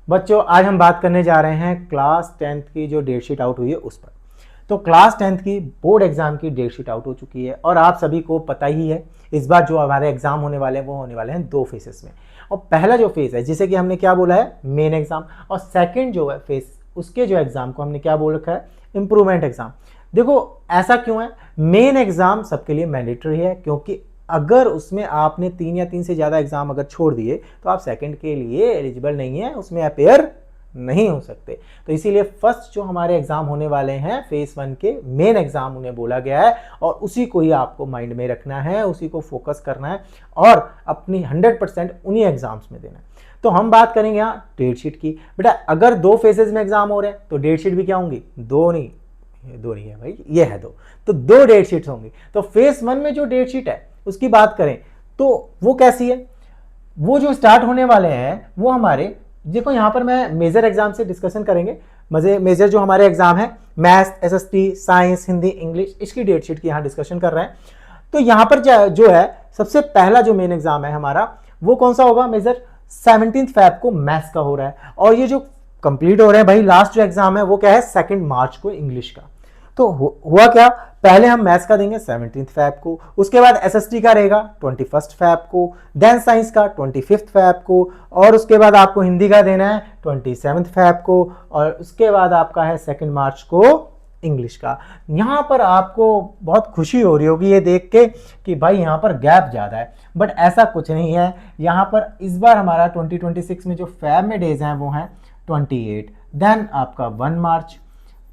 बच्चों आज हम बात करने जा रहे हैं क्लास 10th की जो डेट शीट आउट हुई है उस पर। तो क्लास 10th की बोर्ड एग्जाम की डेट शीट आउट हो चुकी है और आप सभी को पता ही है इस बार जो हमारे एग्जाम होने वाले हैं वो होने वाले हैं 2 फेसेस में। और पहला जो फेस है जिसे कि हमने क्या बोला है मेन एग्जाम, और सेकेंड जो है फेस उसके जो एग्जाम को हमने क्या बोल रखा है इम्प्रूवमेंट एग्जाम। देखो ऐसा क्यों है, मेन एग्जाम सबके लिए मैंडेटरी है क्योंकि अगर उसमें आपने 3 या 3 से ज़्यादा एग्जाम अगर छोड़ दिए तो आप सेकंड के लिए एलिजिबल नहीं है, उसमें अपेयर नहीं हो सकते। तो इसीलिए फर्स्ट जो हमारे एग्जाम होने वाले हैं फेज 1 के मेन एग्जाम उन्हें बोला गया है और उसी को ही आपको माइंड में रखना है, उसी को फोकस करना है और अपनी 100% उन्हीं एग्जाम्स में देना है। तो हम बात करेंगे यहाँ डेट शीट की। बेटा अगर 2 फेजेज में एग्जाम हो रहे हैं तो डेट शीट भी क्या होंगी, 2 नहीं है भाई, ये है 2, तो 2 डेट शीट्स होंगी। तो फेज 1 में जो डेट शीट है उसकी बात करें तो वो कैसी है, वो जो स्टार्ट होने वाले हैं वो हमारे, देखो यहां पर मैं मेजर एग्जाम से डिस्कशन करेंगे। मेजर जो हमारे एग्जाम है maths, SST, science, Hindi, English, इसकी डेट शीट की यहां डिस्कशन कर रहे हैं। तो यहां पर जो है सबसे पहला जो मेन एग्जाम है हमारा वो कौन सा होगा, मेजर 17 फेब को मैथ्स का हो रहा है। और ये जो कंप्लीट हो रहे हैं भाई, लास्ट जो एग्जाम है वो क्या है 2 मार्च को इंग्लिश का। तो हुआ क्या, पहले हम मैथ्स का देंगे 17 फेब को, उसके बाद एसएसटी का रहेगा 21 फेब को, देन साइंस का 25 फेब को, और उसके बाद आपको हिंदी का देना है 27 फेब को, और उसके बाद आपका है 2 मार्च को इंग्लिश का। यहां पर आपको बहुत खुशी हो रही होगी ये देख के कि भाई यहां पर गैप ज्यादा है, बट ऐसा कुछ नहीं है। यहां पर इस बार हमारा 2026 में जो फेब में डेज हैं वो हैं 28, देन आपका 1 मार्च।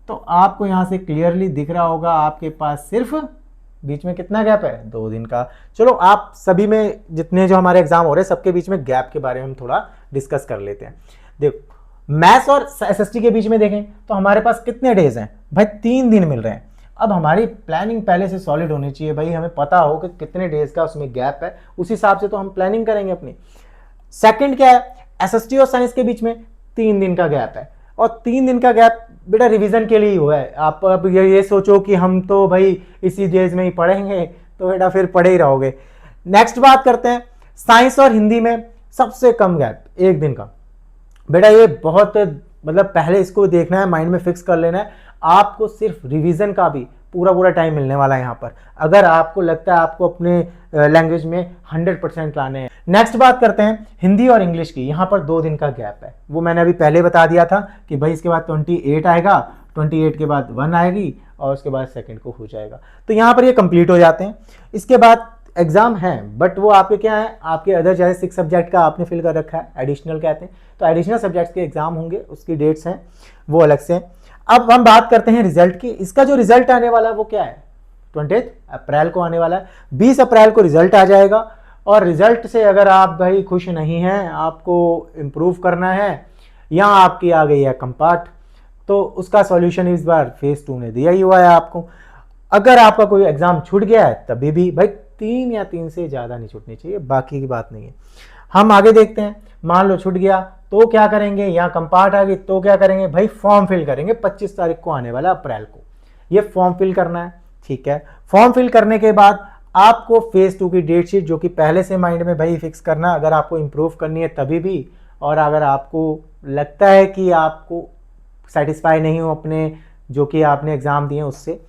तो आपको यहां से क्लियरली दिख रहा होगा आपके पास सिर्फ बीच में कितना गैप है, 2 दिन का। चलो आप सभी में जितने जो हमारे एग्जाम हो रहे हैं सबके बीच में गैप के बारे में हम थोड़ा डिस्कस कर लेते हैं। देखो मैथ्स और एसएसटी के बीच में देखें तो हमारे पास कितने डेज हैं भाई, 3 दिन मिल रहे हैं। अब हमारी प्लानिंग पहले से सॉलिड होनी चाहिए भाई, हमें पता हो कि कितने डेज का उसमें गैप है, उस हिसाब से तो हम प्लानिंग करेंगे अपनी। सेकंड क्या है, एसएसटी और साइंस के बीच में 3 दिन का गैप है, और 3 दिन का गैप बेटा रिवीजन के लिए ही हुआ है। आप अब ये सोचो कि हम तो भाई इसी डेज में ही पढ़ेंगे तो बेटा फिर पढ़े ही रहोगे। नेक्स्ट बात करते हैं साइंस और हिंदी में सबसे कम गैप 1 दिन का। बेटा ये बहुत मतलब पहले इसको देखना है, माइंड में फिक्स कर लेना है। आपको सिर्फ रिवीजन का भी पूरा टाइम मिलने वाला है यहाँ पर, अगर आपको लगता है आपको अपने लैंग्वेज में 100% लाने हैं। नेक्स्ट बात करते हैं हिंदी और इंग्लिश की। यहाँ पर 2 दिन का गैप है, वो मैंने अभी पहले बता दिया था कि भाई इसके बाद 28 आएगा, 28 के बाद 1 आएगी और उसके बाद 2 को हो जाएगा। तो यहाँ पर ये कंप्लीट हो जाते हैं। इसके बाद एग्जाम है बट वो आपके क्या है, आपके अदर जैसे 6 सब्जेक्ट का आपने फिल कर रखा है, एडिशनल कहते हैं, तो एडिशनल सब्जेक्ट्स के एग्जाम होंगे, उसकी डेट्स हैं वो अलग से। अब हम बात करते हैं रिजल्ट की। इसका जो रिजल्ट आने वाला है वो क्या है, 20 अप्रैल को आने वाला है। 20 अप्रैल को रिजल्ट आ जाएगा, और रिजल्ट से अगर आप भाई खुश नहीं हैं, आपको इम्प्रूव करना है, या आपकी आ गई है कंपार्ट, तो उसका सॉल्यूशन इस बार फेज 2 ने दिया ही हुआ है आपको। अगर आपका कोई एग्जाम छूट गया है तभी भी भाई 3 या 3 से ज़्यादा नहीं छूटनी चाहिए, बाकी की बात नहीं है। हम आगे देखते हैं, मान लो छूट गया तो क्या करेंगे, यहाँ कंपार्ट आ गई तो क्या करेंगे भाई, फॉर्म फिल करेंगे 25 तारीख को आने वाला अप्रैल को, ये फॉर्म फिल करना है। ठीक है, फॉर्म फिल करने के बाद आपको फेज 2 की डेट शीट जो कि पहले से माइंड में भाई फिक्स करना, अगर आपको इंप्रूव करनी है तभी भी, और अगर आपको लगता है कि आपको सेटिस्फाई नहीं हो अपने जो कि आपने एग्जाम दिए उससे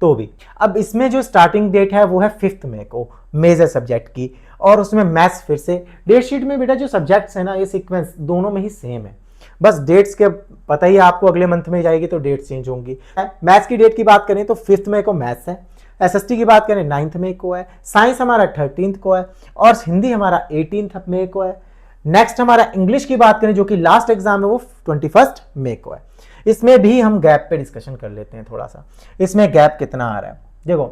तो भी। अब इसमें जो स्टार्टिंग डेट है वो है 5 मई को मेजर सब्जेक्ट की, और उसमें मैथ्स फिर से डेट शीट में बेटा जो सब्जेक्ट्स है ना ये सीक्वेंस दोनों में ही सेम है, बस डेट्स के पता ही आपको अगले मंथ में जाएगी तो डेट चेंज होंगी। मैथ्स की डेट की बात करें तो 5 मई को मैथ्स है, एसएसटी की बात करें 9 मई को है, साइंस हमारा 13 को है, और हिंदी हमारा 18 मई को है। नेक्स्ट हमारा इंग्लिश की बात करें जो कि लास्ट एग्जाम है वो 21 मई को है। इसमें भी हम गैप पे डिस्कशन कर लेते हैं थोड़ा सा, इसमें गैप कितना आ रहा है। देखो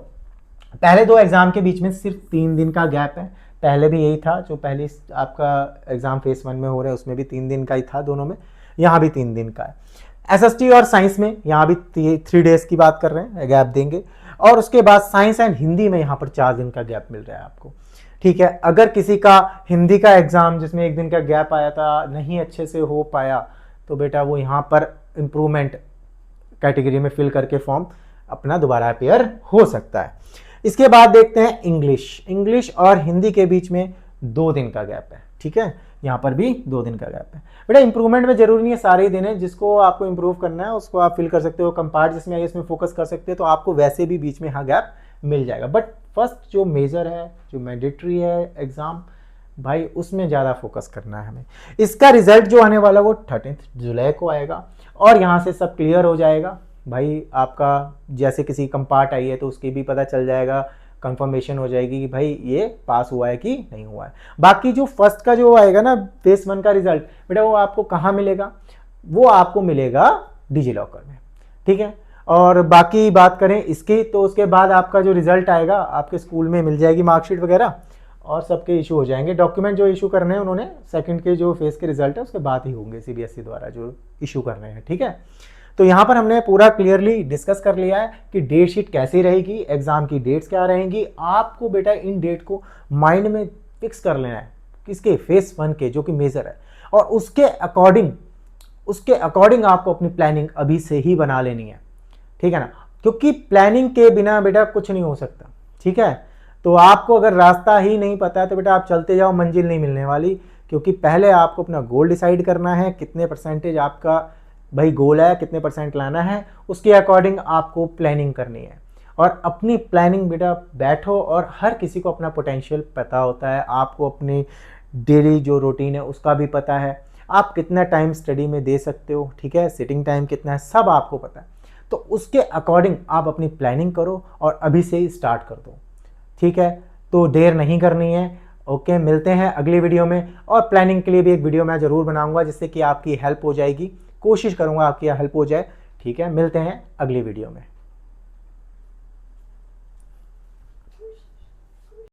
पहले 2 एग्जाम के बीच में सिर्फ 3 दिन का गैप है, पहले भी यही था, जो पहले आपका एग्जाम फेज 1 में हो रहा है उसमें भी 3 दिन का ही था दोनों में, यहाँ भी 3 दिन का है। एसएसटी और साइंस में यहाँ भी 3 डेज की बात कर रहे हैं, गैप देंगे। और उसके बाद साइंस एंड हिंदी में यहाँ पर 4 दिन का गैप मिल रहा है आपको। ठीक है, अगर किसी का हिंदी का एग्जाम जिसमें 1 दिन का गैप आया था नहीं अच्छे से हो पाया तो बेटा वो यहाँ पर इम्प्रूवमेंट कैटेगरी में फिल करके फॉर्म अपना दोबारा अपेयर हो सकता है। इसके बाद देखते हैं इंग्लिश और हिंदी के बीच में 2 दिन का गैप है, ठीक है, यहाँ पर भी 2 दिन का गैप है। बेटा इंप्रूवमेंट में जरूरी नहीं है सारे ही दिन है, जिसको आपको इंप्रूव करना है उसको आप फिल कर सकते हो, कंपार्ट जिसमें आई इसमें फोकस कर सकते हो, तो आपको वैसे भी बीच में यहाँ गैप मिल जाएगा। बट फर्स्ट जो मेजर है, जो मैंडेटरी है एग्जाम भाई, उसमें ज़्यादा फोकस करना है हमें। इसका रिजल्ट जो आने वाला वो 13 जुलाई को आएगा और यहाँ से सब क्लियर हो जाएगा भाई। आपका जैसे किसी कंपार्ट आई है तो उसकी भी पता चल जाएगा, कंफर्मेशन हो जाएगी कि भाई ये पास हुआ है कि नहीं हुआ है। बाकी जो फर्स्ट का जो आएगा ना फेस 1 का रिजल्ट, बेटा वो आपको कहाँ मिलेगा, वो आपको मिलेगा डिजी लॉकर में, ठीक है। और बाकी बात करें इसकी, तो उसके बाद आपका जो रिजल्ट आएगा आपके स्कूल में मिल जाएगी मार्कशीट वगैरह और सबके इशू हो जाएंगे। डॉक्यूमेंट जो इशू करने हैं उन्होंने सेकंड के जो फेज के रिजल्ट है उसके बाद ही होंगे सीबीएसई द्वारा जो इशू करने हैं, ठीक है। तो यहाँ पर हमने पूरा क्लियरली डिस्कस कर लिया है कि डेट शीट कैसी रहेगी, एग्जाम की डेट्स क्या रहेंगी। आपको बेटा इन डेट को माइंड में फिक्स कर लेना है, किसके, फेज 1 के जो कि मेजर है, और उसके अकॉर्डिंग आपको अपनी प्लानिंग अभी से ही बना लेनी है, ठीक है ना, क्योंकि प्लानिंग के बिना बेटा कुछ नहीं हो सकता, ठीक है। तो आपको अगर रास्ता ही नहीं पता है तो बेटा आप चलते जाओ, मंजिल नहीं मिलने वाली, क्योंकि पहले आपको अपना गोल डिसाइड करना है, कितने परसेंटेज आपका भाई गोल है, कितने परसेंट लाना है, उसके अकॉर्डिंग आपको प्लानिंग करनी है। और अपनी प्लानिंग बेटा बैठो, और हर किसी को अपना पोटेंशियल पता होता है, आपको अपनी डेली जो रूटीन है उसका भी पता है, आप कितना टाइम स्टडी में दे सकते हो, ठीक है, सिटिंग टाइम कितना है, सब आपको पता है। तो उसके अकॉर्डिंग आप अपनी प्लानिंग करो और अभी से ही स्टार्ट कर दो, ठीक है। तो देर नहीं करनी है। ओके, मिलते हैं अगली वीडियो में, और प्लानिंग के लिए भी एक वीडियो मैं ज़रूर बनाऊंगा जिससे कि आपकी हेल्प हो जाएगी, कोशिश करूंगा आपकी हेल्प हो जाए, ठीक है। मिलते हैं अगली वीडियो में।